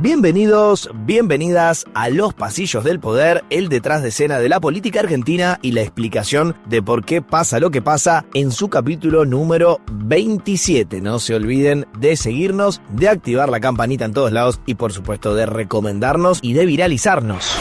Bienvenidos, bienvenidas a Los Pasillos del Poder, el detrás de escena de la política argentina y la explicación de por qué pasa lo que pasa en su capítulo número 27. No se olviden de seguirnos, de activar la campanita en todos lados y por supuesto de recomendarnos y de viralizarnos.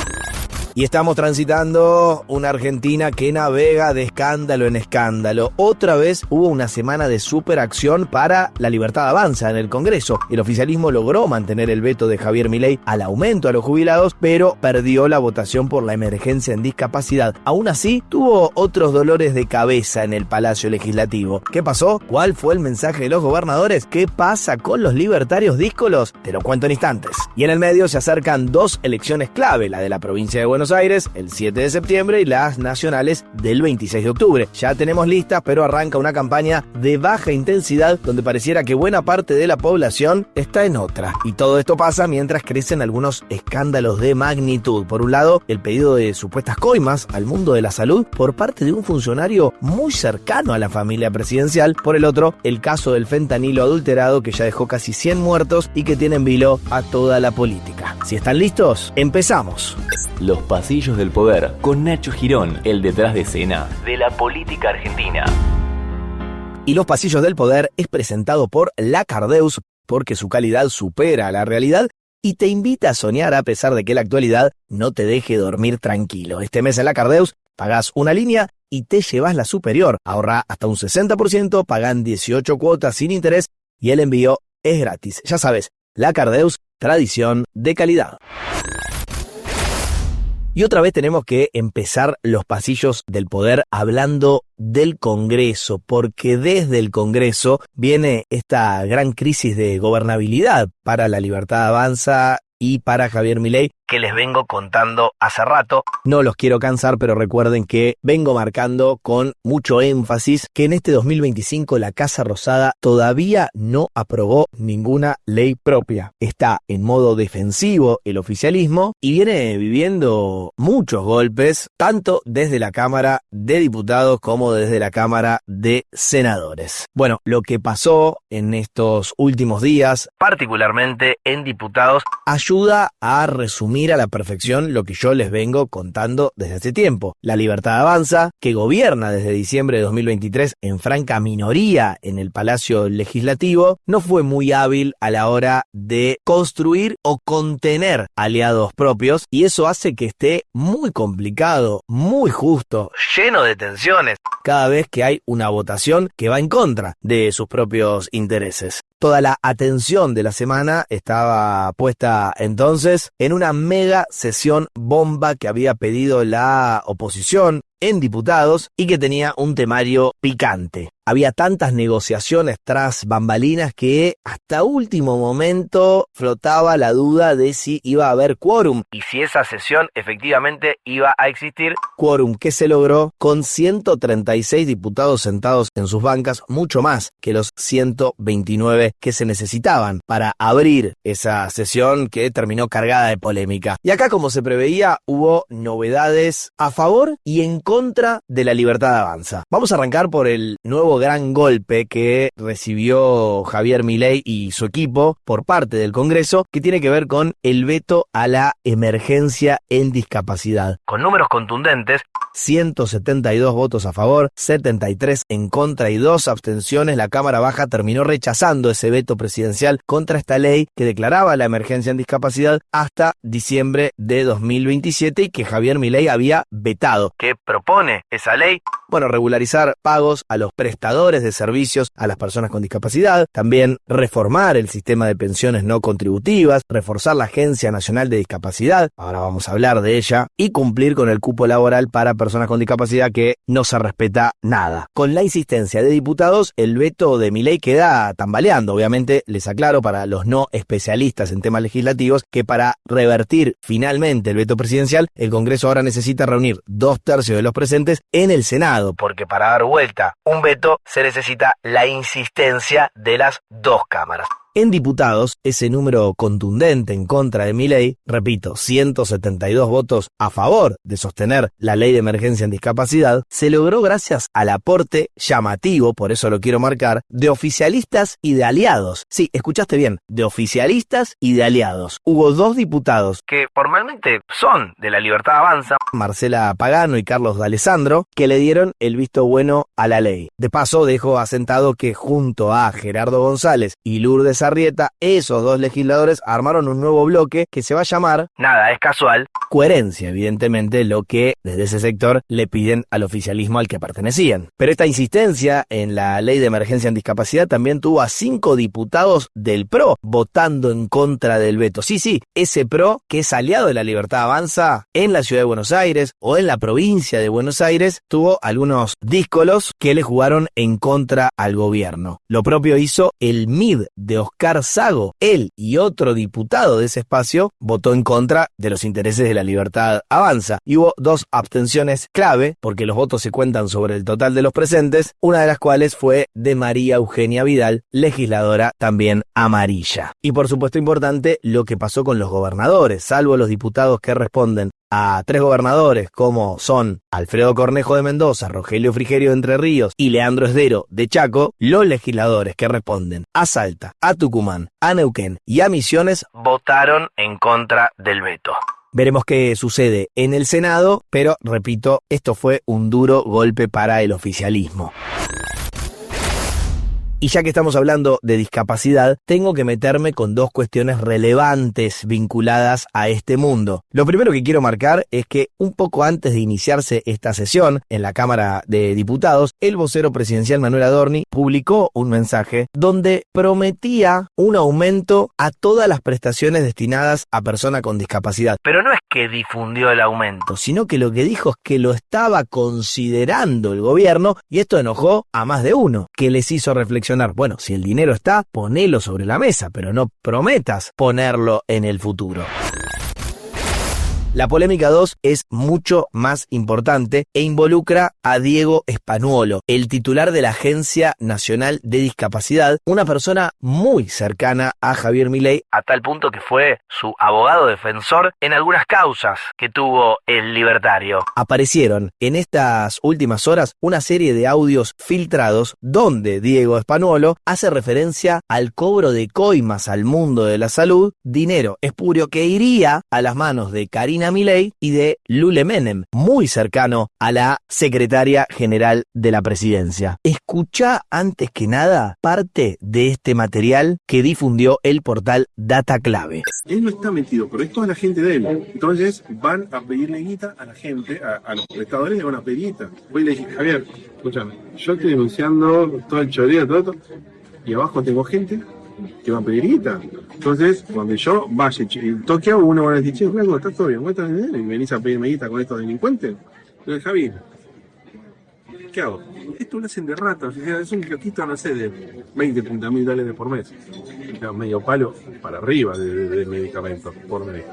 Y estamos transitando una Argentina que navega de escándalo en escándalo. Otra vez hubo una semana de superacción para La Libertad Avanza en el Congreso. El oficialismo logró mantener el veto de Javier Milei al aumento a los jubilados, pero perdió la votación por la emergencia en discapacidad. Aún así, tuvo otros dolores de cabeza en el Palacio Legislativo. ¿Qué pasó? ¿Cuál fue el mensaje de los gobernadores? ¿Qué pasa con los libertarios díscolos? Te lo cuento en instantes. Y en el medio se acercan dos elecciones clave, la de la provincia de Buenos Aires el 7 de septiembre y las nacionales del 26 de octubre. Ya tenemos listas, pero arranca una campaña de baja intensidad donde pareciera que buena parte de la población está en otra. Y todo esto pasa mientras crecen algunos escándalos de magnitud. Por un lado, el pedido de supuestas coimas al mundo de la salud por parte de un funcionario muy cercano a la familia presidencial. Por el otro, el caso del fentanilo adulterado que ya dejó casi 100 muertos y que tiene en vilo a toda la política. Si están listos, empezamos. Los Pasillos del Poder, con Nacho Girón, el detrás de escena de la política argentina. Y Los Pasillos del Poder es presentado por La Cardeus, porque su calidad supera la realidad y te invita a soñar a pesar de que la actualidad no te deje dormir tranquilo. Este mes en La Cardeus pagás una línea y te llevas la superior. Ahorra hasta un 60%, pagan 18 cuotas sin interés y el envío es gratis. Ya sabes, La Cardeus, tradición de calidad. Y otra vez tenemos que empezar Los Pasillos del Poder hablando del Congreso, porque desde el Congreso viene esta gran crisis de gobernabilidad para La Libertad Avanza y para Javier Milei, que les vengo contando hace rato. No los quiero cansar, pero recuerden que vengo marcando con mucho énfasis que en este 2025 la Casa Rosada todavía no aprobó ninguna ley propia. Está en modo defensivo el oficialismo y viene viviendo muchos golpes, tanto desde la Cámara de Diputados como desde la Cámara de Senadores. Bueno, lo que pasó en estos últimos días, particularmente en diputados, ayuda a resumir a la perfección lo que yo les vengo contando desde hace tiempo. La Libertad Avanza, que gobierna desde diciembre de 2023 en franca minoría en el Palacio Legislativo, no fue muy hábil a la hora de construir o contener aliados propios y eso hace que esté muy complicado, muy justo, lleno de tensiones cada vez que hay una votación que va en contra de sus propios intereses. Toda la atención de la semana estaba puesta entonces en una mega sesión bomba que había pedido la oposición en diputados y que tenía un temario picante. Había tantas negociaciones tras bambalinas que hasta último momento flotaba la duda de si iba a haber quórum y si esa sesión efectivamente iba a existir. Quórum que se logró con 136 diputados sentados en sus bancas, mucho más que los 129 que se necesitaban para abrir esa sesión que terminó cargada de polémica. Y acá, como se preveía, hubo novedades a favor y en contra de La Libertad Avanza. Vamos a arrancar por el nuevo gran golpe que recibió Javier Milei y su equipo por parte del Congreso, que tiene que ver con el veto a la emergencia en discapacidad. Con números contundentes, 172 votos a favor, 73 en contra y 2 abstenciones, la Cámara Baja terminó rechazando ese veto presidencial contra esta ley que declaraba la emergencia en discapacidad hasta diciembre de 2027 y que Javier Milei había vetado. ¿Qué propone esa ley? Bueno, regularizar pagos a los prestadores de servicios a las personas con discapacidad, también reformar el sistema de pensiones no contributivas, reforzar la Agencia Nacional de Discapacidad, ahora vamos a hablar de ella, y cumplir con el cupo laboral para personas con discapacidad que no se respeta nada. Con la insistencia de diputados, el veto de Milei queda tambaleando. Obviamente, les aclaro para los no especialistas en temas legislativos que para revertir finalmente el veto presidencial, el Congreso ahora necesita reunir 2/3 de los presentes en el Senado, porque para dar vuelta un veto se necesita la insistencia de las dos cámaras. En diputados, ese número contundente en contra de Milei, repito, 172 votos a favor de sostener la ley de emergencia en discapacidad, se logró gracias al aporte llamativo, por eso lo quiero marcar, de oficialistas y de aliados. Sí, escuchaste bien, de oficialistas y de aliados. Hubo 2 diputados que formalmente son de La Libertad Avanza, Marcela Pagano y Carlos D'Alessandro, que le dieron el visto bueno a la ley. De paso, dejo asentado que junto a Gerardo González y Lourdes Arrieta, esos 2 legisladores armaron un nuevo bloque que se va a llamar, nada es casual, Coherencia, evidentemente lo que desde ese sector le piden al oficialismo al que pertenecían. Pero esta insistencia en la ley de emergencia en discapacidad también tuvo a 5 diputados del PRO votando en contra del veto. Sí, ese PRO que es aliado de La Libertad Avanza en la ciudad de Buenos Aires o en la provincia de Buenos Aires, tuvo algunos díscolos que le jugaron en contra al gobierno. Lo propio hizo el MID de Oscar Sago. Él y otro diputado de ese espacio votó en contra de los intereses de La Libertad Avanza. Y hubo 2 abstenciones clave, porque los votos se cuentan sobre el total de los presentes, una de las cuales fue de María Eugenia Vidal, legisladora también amarilla. Y por supuesto importante lo que pasó con los gobernadores, salvo los diputados que responden a 3 gobernadores como son Alfredo Cornejo de Mendoza, Rogelio Frigerio de Entre Ríos y Leandro Esdero de Chaco. Los legisladores que responden a Salta, a Tucumán, a Neuquén y a Misiones votaron en contra del veto. Veremos qué sucede en el Senado, pero repito, esto fue un duro golpe para el oficialismo. Y ya que estamos hablando de discapacidad, tengo que meterme con 2 cuestiones relevantes vinculadas a este mundo. Lo primero que quiero marcar es que un poco antes de iniciarse esta sesión en la Cámara de Diputados, el vocero presidencial Manuel Adorni publicó un mensaje donde prometía un aumento a todas las prestaciones destinadas a personas con discapacidad. Pero no es que difundió el aumento, sino que lo que dijo es que lo estaba considerando el gobierno, y esto enojó a más de uno, que les hizo reflexionar. Bueno, si el dinero está, ponelo sobre la mesa, pero no prometas ponerlo en el futuro. La polémica 2 es mucho más importante e involucra a Diego Spanuolo, el titular de la Agencia Nacional de Discapacidad, una persona muy cercana a Javier Milei, a tal punto que fue su abogado defensor en algunas causas que tuvo el libertario. Aparecieron en estas últimas horas una serie de audios filtrados donde Diego Spanuolo hace referencia al cobro de coimas al mundo de la salud, dinero espurio que iría a las manos de Karina Milei y de Lule Menem, muy cercano a la secretaria general de la presidencia. Escuchá antes que nada parte de este material que difundió el portal Data Clave. Él no está metido, pero es toda la gente de él. Entonces van a pedirle guita a la gente, a los prestadores le van a pedir guita. Voy y le dije, Javier, escúchame, yo estoy denunciando todo el choreo, todo esto, y abajo tengo gente que va a pedir guita. Entonces, cuando yo vaya y toque a uno, van a decir, che, luego está todo bien, y venís a pedirme guita con estos delincuentes. Pero Javier, ¿qué hago? Esto lo hacen de ratas, o sea, es un kiosquito, no sé, de 20, 30 mil dólares por mes. O sea, medio palo para arriba de medicamentos por mes.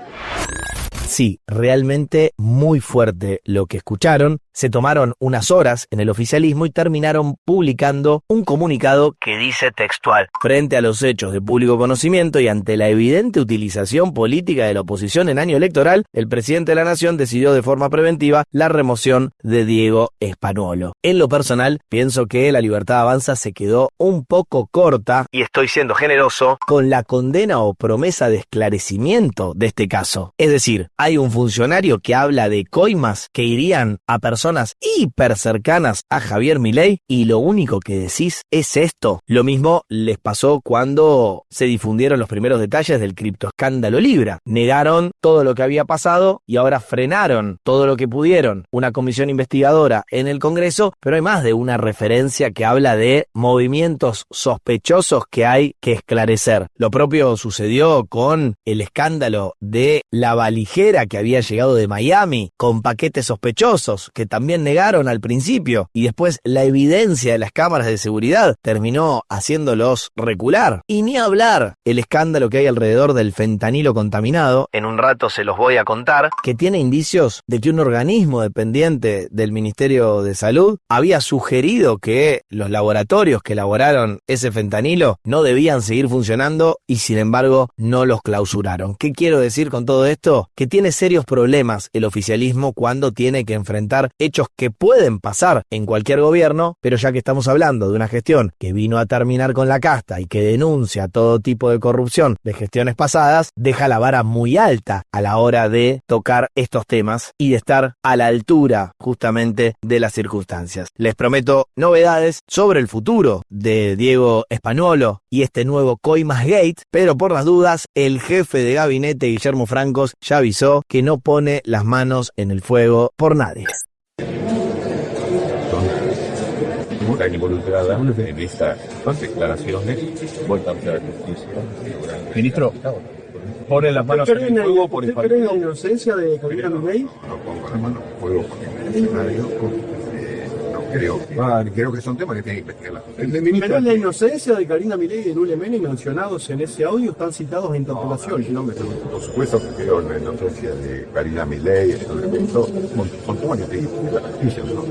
Sí, realmente muy fuerte lo que escucharon. Se tomaron unas horas en el oficialismo y terminaron publicando un comunicado que dice textual: frente a los hechos de público conocimiento y ante la evidente utilización política de la oposición en año electoral, el presidente de la Nación decidió de forma preventiva la remoción de Diego Spanuolo. En lo personal, pienso que La Libertad Avanza se quedó un poco corta, y estoy siendo generoso, con la condena o promesa de esclarecimiento de este caso. Es decir, hay un funcionario que habla de coimas que irían a personas hiper cercanas a Javier Milei y lo único que decís es esto. Lo mismo les pasó cuando se difundieron los primeros detalles del criptoescándalo Libra. Negaron todo lo que había pasado y ahora frenaron todo lo que pudieron. Una comisión investigadora en el Congreso, pero hay más de una referencia que habla de movimientos sospechosos que hay que esclarecer. Lo propio sucedió con el escándalo de la valijera que había llegado de Miami con paquetes sospechosos que también negaron al principio, y después la evidencia de las cámaras de seguridad terminó haciéndolos recular. Y ni hablar el escándalo que hay alrededor del fentanilo contaminado, en un rato se los voy a contar, que tiene indicios de que un organismo dependiente del Ministerio de Salud había sugerido que los laboratorios que elaboraron ese fentanilo no debían seguir funcionando y sin embargo no los clausuraron. ¿Qué quiero decir con todo esto? Que tiene serios problemas el oficialismo cuando tiene que enfrentar hechos que pueden pasar en cualquier gobierno, pero ya que estamos hablando de una gestión que vino a terminar con la casta y que denuncia todo tipo de corrupción de gestiones pasadas, deja la vara muy alta a la hora de tocar estos temas y de estar a la altura justamente de las circunstancias. Les prometo novedades sobre el futuro de Diego Spagnuolo y este nuevo Coimasgate, pero por las dudas, el jefe de gabinete Guillermo Francos ya avisó que no pone las manos en el fuego por nadie. Están involucradas en estas declaraciones, vuelta a la justicia. Ministro, pone las manos en el fuego por ¿Usted cree en la inocencia de Karina Milei? No pongo las manos en el fuego porque el funcionario creo que son temas que tiene que investigar. Pero en la inocencia de Karina Milei y de Lule Menem mencionados en ese audio están citados en interpelación. Por supuesto que creo en la inocencia de Karina Milei, son temas que tiene que investigar la justicia, ¿no?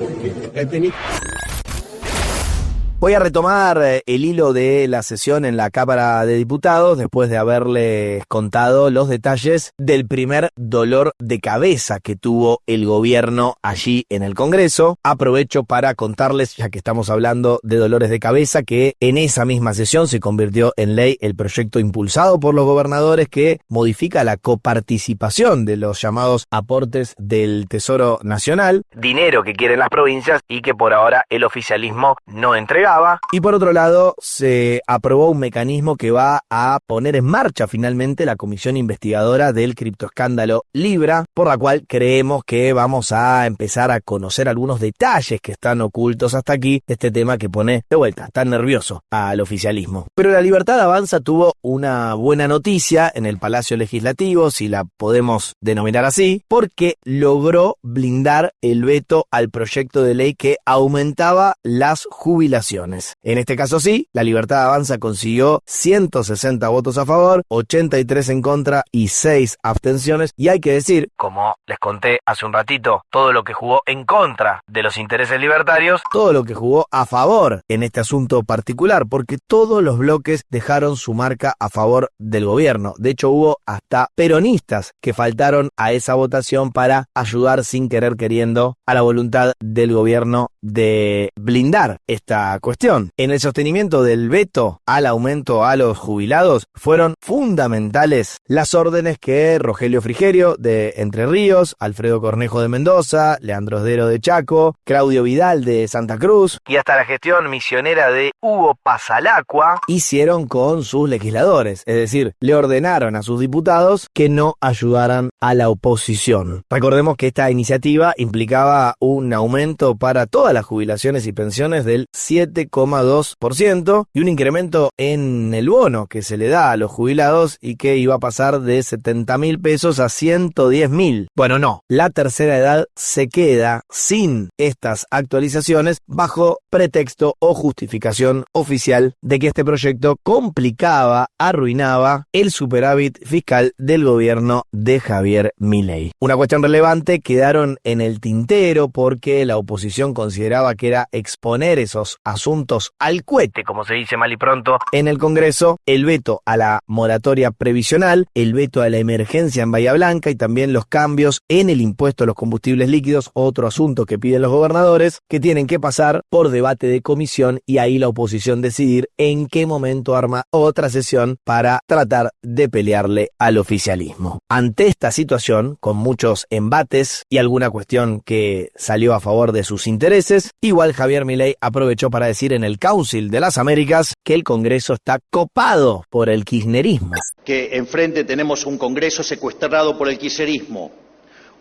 Voy a retomar el hilo de la sesión en la Cámara de Diputados después de haberles contado los detalles del primer dolor de cabeza que tuvo el gobierno allí en el Congreso. Aprovecho para contarles, ya que estamos hablando de dolores de cabeza, que en esa misma sesión se convirtió en ley el proyecto impulsado por los gobernadores que modifica la coparticipación de los llamados aportes del Tesoro Nacional, dinero que quieren las provincias y que por ahora el oficialismo no entrega. Y por otro lado, se aprobó un mecanismo que va a poner en marcha finalmente la comisión investigadora del criptoescándalo Libra, por la cual creemos que vamos a empezar a conocer algunos detalles que están ocultos hasta aquí, este tema que pone de vuelta tan nervioso al oficialismo. Pero la Libertad Avanza tuvo una buena noticia en el Palacio Legislativo, si la podemos denominar así, porque logró blindar el veto al proyecto de ley que aumentaba las jubilaciones. En este caso sí, la Libertad Avanza consiguió 160 votos a favor, 83 en contra y 6 abstenciones. Y hay que decir, como les conté hace un ratito, todo lo que jugó en contra de los intereses libertarios, todo lo que jugó a favor en este asunto particular, porque todos los bloques dejaron su marca a favor del gobierno. De hecho, hubo hasta peronistas que faltaron a esa votación para ayudar sin querer queriendo a la voluntad del gobierno de blindar esta cuestión. En el sostenimiento del veto al aumento a los jubilados fueron fundamentales las órdenes que Rogelio Frigerio de Entre Ríos, Alfredo Cornejo de Mendoza, Leandro Osdero de Chaco, Claudio Vidal de Santa Cruz y hasta la gestión misionera de Hugo Pasalacqua hicieron con sus legisladores, es decir, le ordenaron a sus diputados que no ayudaran a la oposición. Recordemos que esta iniciativa implicaba un aumento para todas las jubilaciones y pensiones del 7,2% y un incremento en el bono que se le da a los jubilados y que iba a pasar de 70.000 pesos a 110.000. Bueno, no, la tercera edad se queda sin estas actualizaciones bajo pretexto o justificación oficial de que este proyecto complicaba, arruinaba el superávit fiscal del gobierno de Javier Milei. Una cuestión relevante, quedaron en el tintero porque la oposición consideraba que era exponer esos asuntos al cohete, como se dice mal y pronto, en el Congreso, el veto a la moratoria previsional, el veto a la emergencia en Bahía Blanca y también los cambios en el impuesto a los combustibles líquidos, otro asunto que piden los gobernadores, que tienen que pasar por debate de comisión y ahí la oposición decidir en qué momento arma otra sesión para tratar de pelearle al oficialismo. Ante esta situación, con muchos embates y alguna cuestión que salió a favor de sus intereses, igual Javier Milei aprovechó para decir en el Council de las Américas que el Congreso está copado por el kirchnerismo. Que enfrente tenemos un Congreso secuestrado por el kirchnerismo,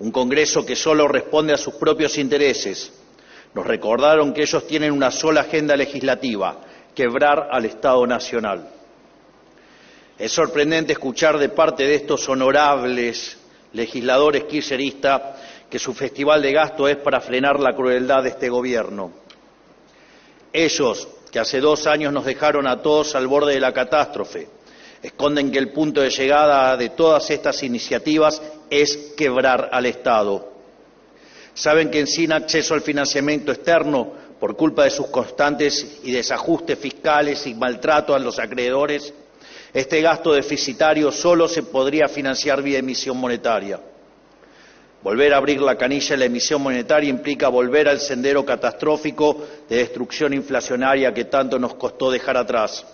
un Congreso que solo responde a sus propios intereses. Nos recordaron que ellos tienen una sola agenda legislativa, quebrar al Estado Nacional. Es sorprendente escuchar de parte de estos honorables legisladores kirchneristas que su festival de gasto es para frenar la crueldad de este gobierno. Ellos, que hace 2 años nos dejaron a todos al borde de la catástrofe, esconden que el punto de llegada de todas estas iniciativas es quebrar al Estado. Saben que sin acceso al financiamiento externo, por culpa de sus constantes y desajustes fiscales y maltrato a los acreedores, este gasto deficitario solo se podría financiar vía emisión monetaria. Volver a abrir la canilla de la emisión monetaria implica volver al sendero catastrófico de destrucción inflacionaria que tanto nos costó dejar atrás.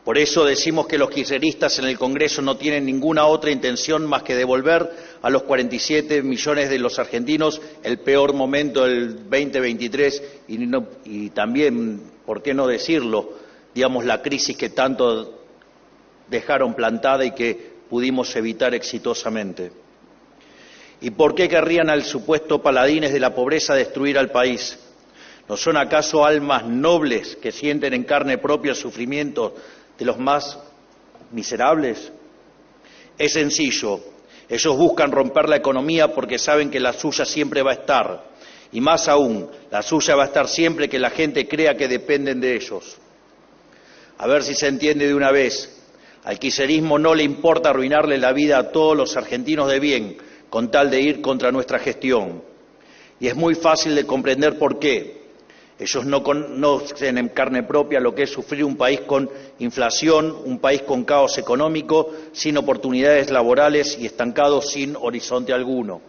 Por eso decimos que los kirchneristas en el Congreso no tienen ninguna otra intención más que devolver a los 47 millones de los argentinos el peor momento del 2023 y también, ¿por qué no decirlo?, digamos, la crisis que tanto dejaron plantada y que pudimos evitar exitosamente. ¿Y por qué querrían al supuesto paladines de la pobreza destruir al país? ¿No son acaso almas nobles que sienten en carne propia el sufrimiento de los más miserables? Es sencillo, ellos buscan romper la economía porque saben que la suya siempre va a estar, y más aún, la suya va a estar siempre que la gente crea que dependen de ellos. A ver si se entiende de una vez, al kirchnerismo no le importa arruinarle la vida a todos los argentinos de bien, con tal de ir contra nuestra gestión. Y es muy fácil de comprender por qué. Ellos no conocen en carne propia lo que es sufrir un país con inflación, un país con caos económico, sin oportunidades laborales y estancado sin horizonte alguno.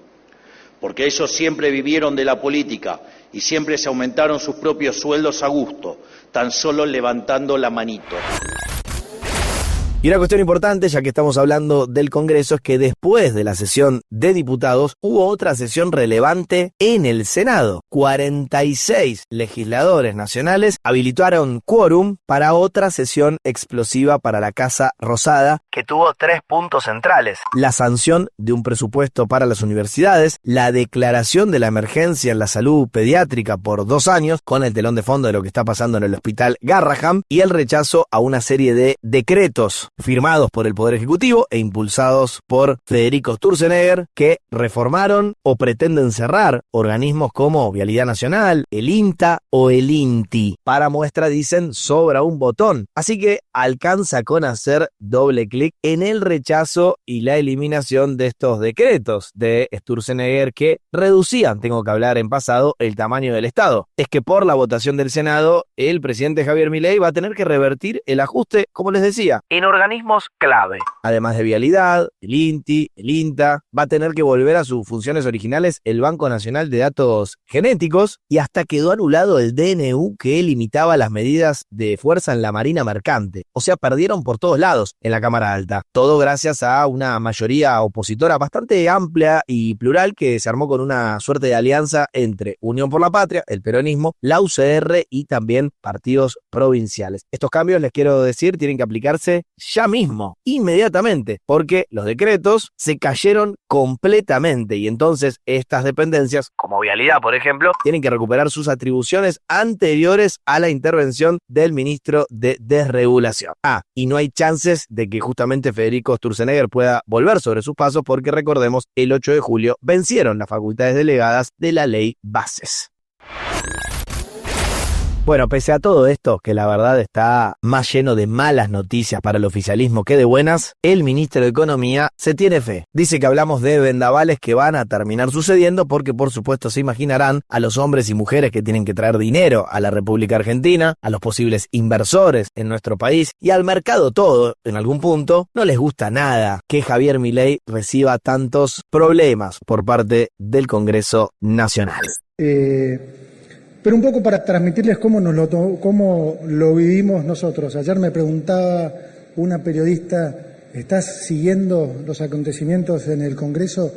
Porque ellos siempre vivieron de la política y siempre se aumentaron sus propios sueldos a gusto, tan solo levantando la manito. Y una cuestión importante, ya que estamos hablando del Congreso, es que después de la sesión de diputados hubo otra sesión relevante en el Senado. 46 legisladores nacionales habilitaron quórum para otra sesión explosiva para la Casa Rosada, que tuvo 3 puntos centrales: la sanción de un presupuesto para las universidades, la declaración de la emergencia en la salud pediátrica por 2 años, con el telón de fondo de lo que está pasando en el Hospital Garrahan, y el rechazo a una serie de decretos firmados por el Poder Ejecutivo e impulsados por Federico Sturzenegger, que reformaron o pretenden cerrar organismos como Vialidad Nacional, el INTA o el INTI. Para muestra, dicen, sobra un botón. Así que alcanza con hacer doble clic en el rechazo y la eliminación de estos decretos de Sturzenegger que reducían, tengo que hablar en pasado, el tamaño del Estado. Es que por la votación del Senado, el presidente Javier Milei va a tener que revertir el ajuste, como les decía, en organismos clave. Además de Vialidad, el INTI, el INTA, va a tener que volver a sus funciones originales el Banco Nacional de Datos Genéticos, y hasta quedó anulado el DNU que limitaba las medidas de fuerza en la Marina Mercante. O sea, perdieron por todos lados en la Cámara Alta. Todo gracias a una mayoría opositora bastante amplia y plural que se armó con una suerte de alianza entre Unión por la Patria, el peronismo, la UCR y también partidos provinciales. Estos cambios, les quiero decir, tienen que aplicarse ya mismo, inmediatamente, porque los decretos se cayeron completamente y entonces estas dependencias, como Vialidad por ejemplo, tienen que recuperar sus atribuciones anteriores a la intervención del ministro de Desregulación. Y no hay chances de que justamente Federico Sturzenegger pueda volver sobre sus pasos porque, recordemos, el 8 de julio vencieron las facultades delegadas de la ley Bases. Bueno, pese a todo esto, que la verdad está más lleno de malas noticias para el oficialismo que de buenas, el ministro de Economía se tiene fe. Dice que hablamos de vendavales que van a terminar sucediendo porque, por supuesto, se imaginarán a los hombres y mujeres que tienen que traer dinero a la República Argentina, a los posibles inversores en nuestro país y al mercado todo, en algún punto. No les gusta nada que Javier Milei reciba tantos problemas por parte del Congreso Nacional. Pero un poco para transmitirles cómo lo vivimos nosotros. Ayer me preguntaba una periodista, ¿estás siguiendo los acontecimientos en el Congreso?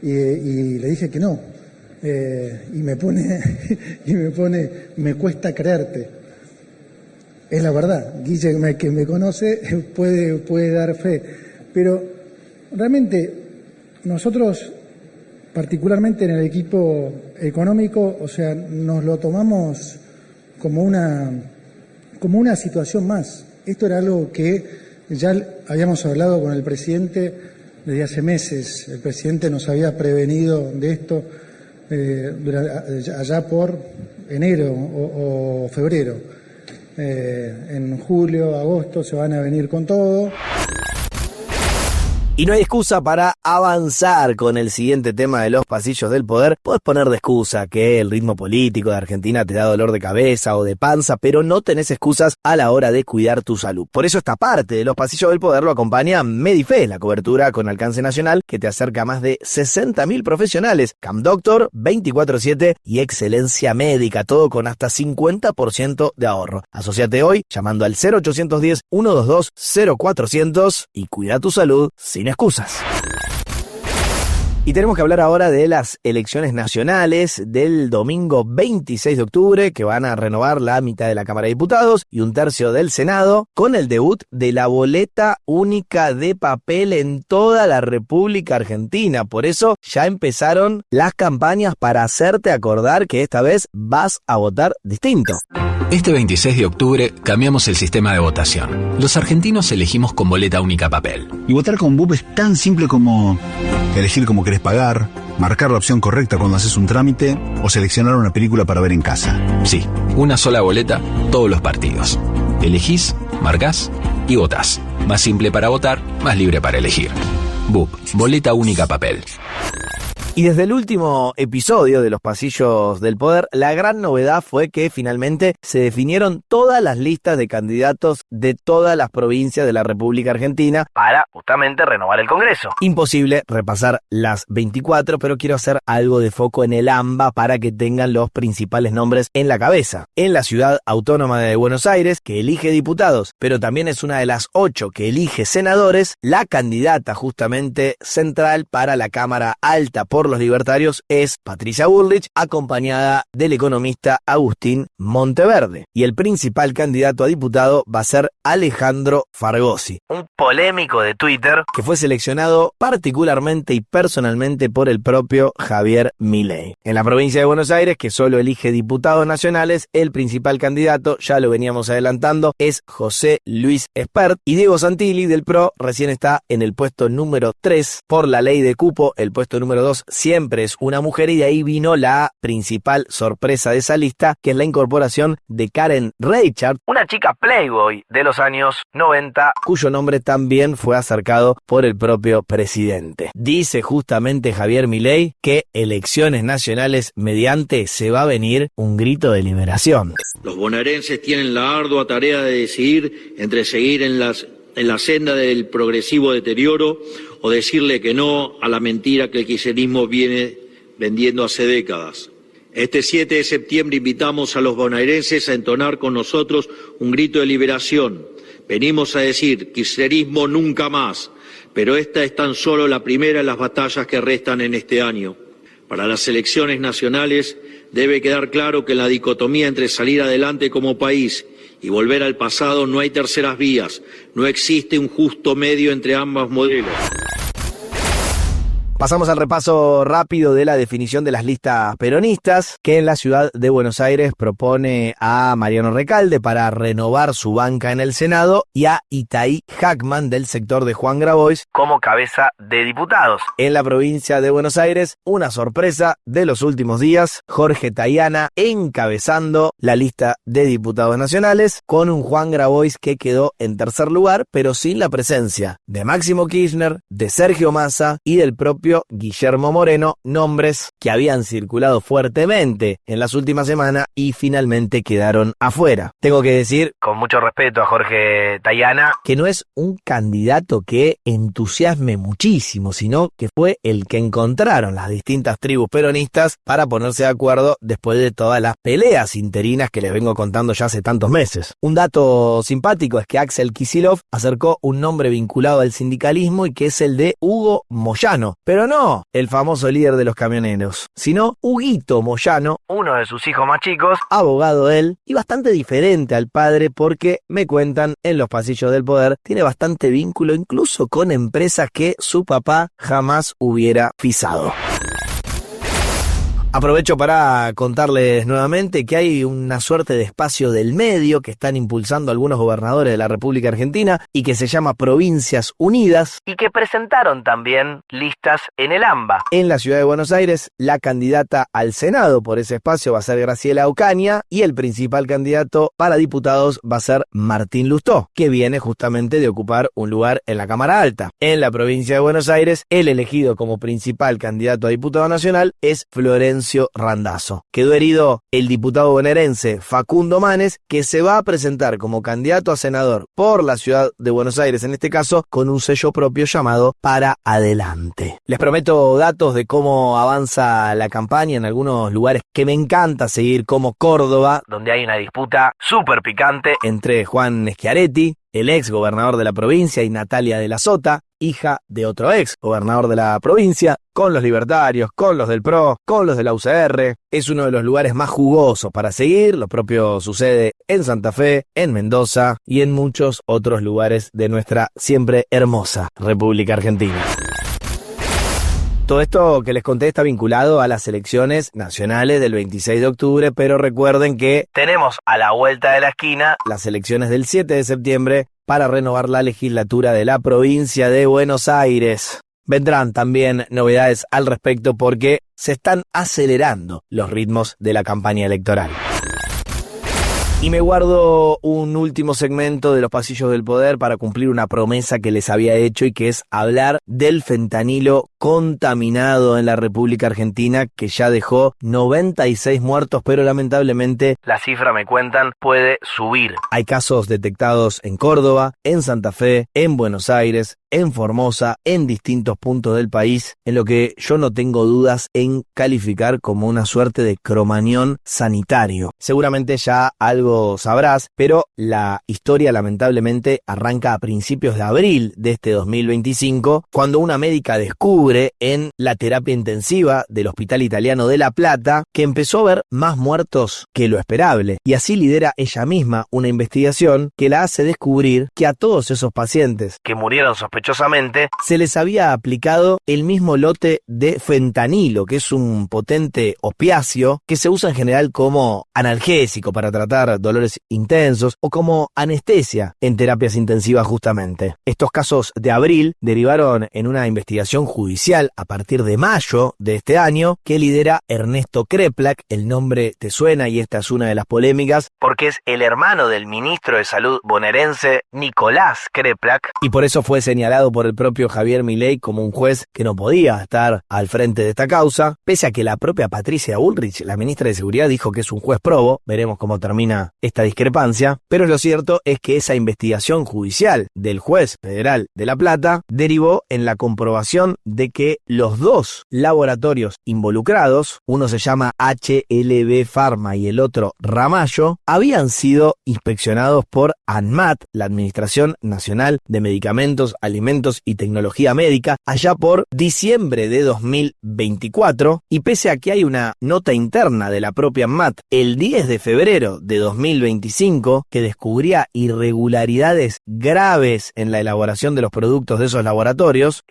Y le dije que no. Y me pone, me cuesta creerte. Es la verdad. Guille, que me conoce, puede dar fe. Pero realmente nosotros, particularmente en el equipo económico, o sea, nos lo tomamos como una situación más. Esto era algo que ya habíamos hablado con el presidente desde hace meses. El presidente nos había prevenido de esto allá por enero o febrero. En julio, agosto se van a venir con todo. Y no hay excusa para avanzar con el siguiente tema de los pasillos del poder. Podés poner de excusa que el ritmo político de Argentina te da dolor de cabeza o de panza, pero no tenés excusas a la hora de cuidar tu salud. Por eso esta parte de los pasillos del poder lo acompaña Medife, la cobertura con alcance nacional que te acerca a más de 60.000 profesionales. Camp Doctor, 24/7 y excelencia médica, todo con hasta 50% de ahorro. Asociate hoy llamando al 0810-122-0400 y cuida tu salud sin excusas. Y tenemos que hablar ahora de las elecciones nacionales del domingo 26 de octubre, que van a renovar la mitad de la Cámara de Diputados y un tercio del Senado, con el debut de la boleta única de papel en toda la República Argentina. Por eso ya empezaron las campañas para hacerte acordar que esta vez vas a votar distinto. Este 26 de octubre cambiamos el sistema de votación. Los argentinos elegimos con boleta única papel. Y votar con BUP es tan simple como elegir cómo querés pagar, marcar la opción correcta cuando haces un trámite o seleccionar una película para ver en casa. Sí, una sola boleta, todos los partidos. Elegís, marcás y votás. Más simple para votar, más libre para elegir. BUP, boleta única papel. Y desde el último episodio de los pasillos del poder, la gran novedad fue que finalmente se definieron todas las listas de candidatos de todas las provincias de la República Argentina para justamente renovar el Congreso. Imposible repasar las 24, pero quiero hacer algo de foco en el AMBA para que tengan los principales nombres en la cabeza. En la Ciudad Autónoma de Buenos Aires, que elige diputados, pero también es una de las 8 que elige senadores, la candidata justamente central para la Cámara Alta por los libertarios es Patricia Bullrich, acompañada del economista Agustín Monteverde. Y el principal candidato a diputado va a ser Alejandro Fargosi, un polémico de Twitter que fue seleccionado particularmente y personalmente por el propio Javier Milei. En la provincia de Buenos Aires, que solo elige diputados nacionales, el principal candidato, ya lo veníamos adelantando, es José Luis Espert, y Diego Santilli del PRO recién está en el puesto número 3 por la ley de cupo. El puesto número 2 siempre es una mujer, y de ahí vino la principal sorpresa de esa lista, que es la incorporación de Karen Reichert, una chica playboy de los años 90, cuyo nombre también fue acercado por el propio presidente. Dice justamente Javier Milei que elecciones nacionales mediante se va a venir un grito de liberación. Los bonaerenses tienen la ardua tarea de decidir entre seguir en la senda del progresivo deterioro o decirle que no a la mentira que el kirchnerismo viene vendiendo hace décadas. Este 7 de septiembre invitamos a los bonaerenses a entonar con nosotros un grito de liberación. Venimos a decir, kirchnerismo nunca más, pero esta es tan solo la primera de las batallas que restan en este año. Para las elecciones nacionales debe quedar claro que en la dicotomía entre salir adelante como país y volver al pasado no hay terceras vías, no existe un justo medio entre ambos modelos. Pasamos al repaso rápido de la definición de las listas peronistas, que en la ciudad de Buenos Aires propone a Mariano Recalde para renovar su banca en el Senado y a Itaí Hackman del sector de Juan Grabois como cabeza de diputados. En la provincia de Buenos Aires, una sorpresa de los últimos días, Jorge Tayana encabezando la lista de diputados nacionales con un Juan Grabois que quedó en tercer lugar, pero sin la presencia de Máximo Kirchner, de Sergio Massa y del propio Guillermo Moreno, nombres que habían circulado fuertemente en las últimas semanas y finalmente quedaron afuera. Tengo que decir, con mucho respeto a Jorge Tayana, que no es un candidato que entusiasme muchísimo, sino que fue el que encontraron las distintas tribus peronistas para ponerse de acuerdo después de todas las peleas interinas que les vengo contando ya hace tantos meses. Un dato simpático es que Axel Kicillof acercó un nombre vinculado al sindicalismo y que es el de Hugo Moyano, pero no el famoso líder de los camioneros, sino Huguito Moyano, uno de sus hijos más chicos, abogado él, y bastante diferente al padre porque, me cuentan en los pasillos del poder, tiene bastante vínculo incluso con empresas que su papá jamás hubiera pisado. Aprovecho para contarles nuevamente que hay una suerte de espacio del medio que están impulsando algunos gobernadores de la República Argentina y que se llama Provincias Unidas y que presentaron también listas en el AMBA. En la ciudad de Buenos Aires, la candidata al Senado por ese espacio va a ser Graciela Ocaña y el principal candidato para diputados va a ser Martín Lustó, que viene justamente de ocupar un lugar en la Cámara Alta. En la provincia de Buenos Aires, el elegido como principal candidato a diputado nacional es Florencio Randazzo. Quedó herido el diputado bonaerense Facundo Manes, que se va a presentar como candidato a senador por la ciudad de Buenos Aires, en este caso, con un sello propio llamado Para Adelante. Les prometo datos de cómo avanza la campaña en algunos lugares que me encanta seguir, como Córdoba, donde hay una disputa súper picante entre Juan Schiaretti, el ex gobernador de la provincia, y Natalia de la Sota, hija de otro ex gobernador de la provincia, con los libertarios, con los del PRO, con los de la UCR. Es uno de los lugares más jugosos para seguir. Lo propio sucede en Santa Fe, en Mendoza y en muchos otros lugares de nuestra siempre hermosa República Argentina. Todo esto que les conté está vinculado a las elecciones nacionales del 26 de octubre, pero recuerden que tenemos a la vuelta de la esquina las elecciones del 7 de septiembre para renovar la legislatura de la provincia de Buenos Aires. Vendrán también novedades al respecto porque se están acelerando los ritmos de la campaña electoral. Y me guardo un último segmento de los pasillos del poder para cumplir una promesa que les había hecho, y que es hablar del fentanilo contaminado en la República Argentina, que ya dejó 96 muertos, pero lamentablemente la cifra, me cuentan, puede subir. Hay casos detectados en Córdoba, en Santa Fe, en Buenos Aires, en Formosa, en distintos puntos del país, en lo que yo no tengo dudas en calificar como una suerte de cromañón sanitario. Seguramente ya algo sabrás, pero la historia lamentablemente arranca a principios de abril de este 2025, cuando una médica descubre en la terapia intensiva del Hospital Italiano de La Plata que empezó a ver más muertos que lo esperable, y así lidera ella misma una investigación que la hace descubrir que a todos esos pacientes que murieron sospechosamente se les había aplicado el mismo lote de fentanilo, que es un potente opiáceo que se usa en general como analgésico para tratar dolores intensos o como anestesia en terapias intensivas justamente. Estos casos de abril derivaron en una investigación judicial a partir de mayo de este año que lidera Ernesto Kreplak. El nombre te suena y esta es una de las polémicas porque es el hermano del ministro de Salud bonaerense Nicolás Kreplak, y por eso fue señalado por el propio Javier Milei como un juez que no podía estar al frente de esta causa, pese a que la propia Patricia Bullrich, la ministra de Seguridad, dijo que es un juez probo. Veremos cómo termina esta discrepancia, pero lo cierto es que esa investigación judicial del juez federal de La Plata derivó en la comprobación de que los dos laboratorios involucrados, uno se llama HLB Pharma y el otro Ramallo, habían sido inspeccionados por ANMAT, la Administración Nacional de Medicamentos, Alimentos y Tecnología Médica, allá por diciembre de 2024, y pese a que hay una nota interna de la propia ANMAT el 10 de febrero de 2025 que descubría irregularidades graves en la elaboración de los productos de esos laboratorios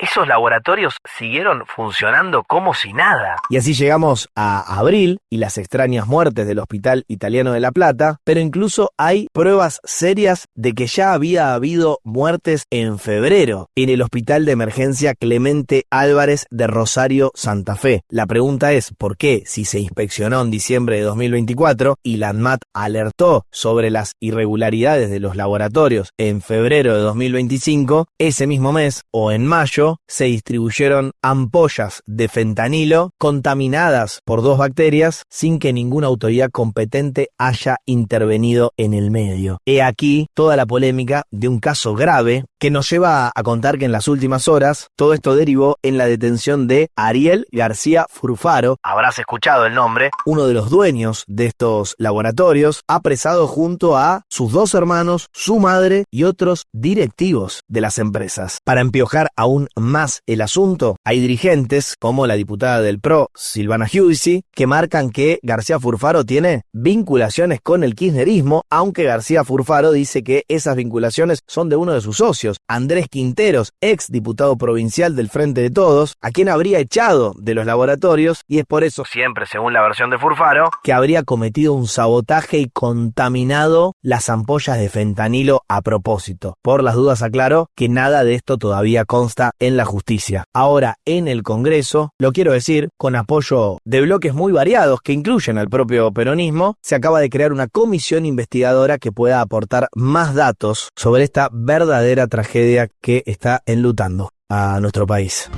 siguieron funcionando como si nada. Y así llegamos a abril y las extrañas muertes del Hospital Italiano de La Plata, pero incluso hay pruebas serias de que ya había habido muertes en febrero en el Hospital de Emergencia Clemente Álvarez de Rosario, Santa Fe. La pregunta es, ¿por qué, si se inspeccionó en diciembre de 2024 y la ANMAT alertó sobre las irregularidades de los laboratorios en febrero de 2025, ese mismo mes o en mayo se distribuyeron ampollas de fentanilo contaminadas por 2 bacterias sin que ninguna autoridad competente haya intervenido en el medio? He aquí toda la polémica de un caso grave que nos lleva a contar que en las últimas horas todo esto derivó en la detención de Ariel García Furfaro, habrás escuchado el nombre, uno de los dueños de estos laboratorios, apresado junto a sus 2 hermanos, su madre y otros directivos de las empresas. Para empiojar aún más el asunto, tanto, hay dirigentes, como la diputada del PRO, Silvana Giudici, que marcan que García Furfaro tiene vinculaciones con el kirchnerismo, aunque García Furfaro dice que esas vinculaciones son de uno de sus socios, Andrés Quinteros, ex diputado provincial del Frente de Todos, a quien habría echado de los laboratorios, y es por eso, siempre según la versión de Furfaro, que habría cometido un sabotaje y contaminado las ampollas de fentanilo a propósito. Por las dudas aclaro que nada de esto todavía consta en la justicia. Ahora, en el Congreso, lo quiero decir, con apoyo de bloques muy variados que incluyen al propio peronismo, se acaba de crear una comisión investigadora que pueda aportar más datos sobre esta verdadera tragedia que está enlutando a nuestro país.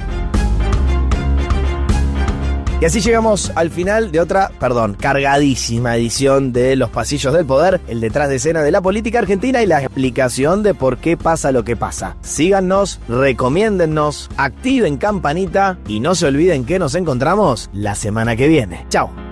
Y así llegamos al final de otra, cargadísima edición de Los Pasillos del Poder, el detrás de escena de la política argentina y la explicación de por qué pasa lo que pasa. Síganos, recomiéndennos, activen campanita y no se olviden que nos encontramos la semana que viene. Chao.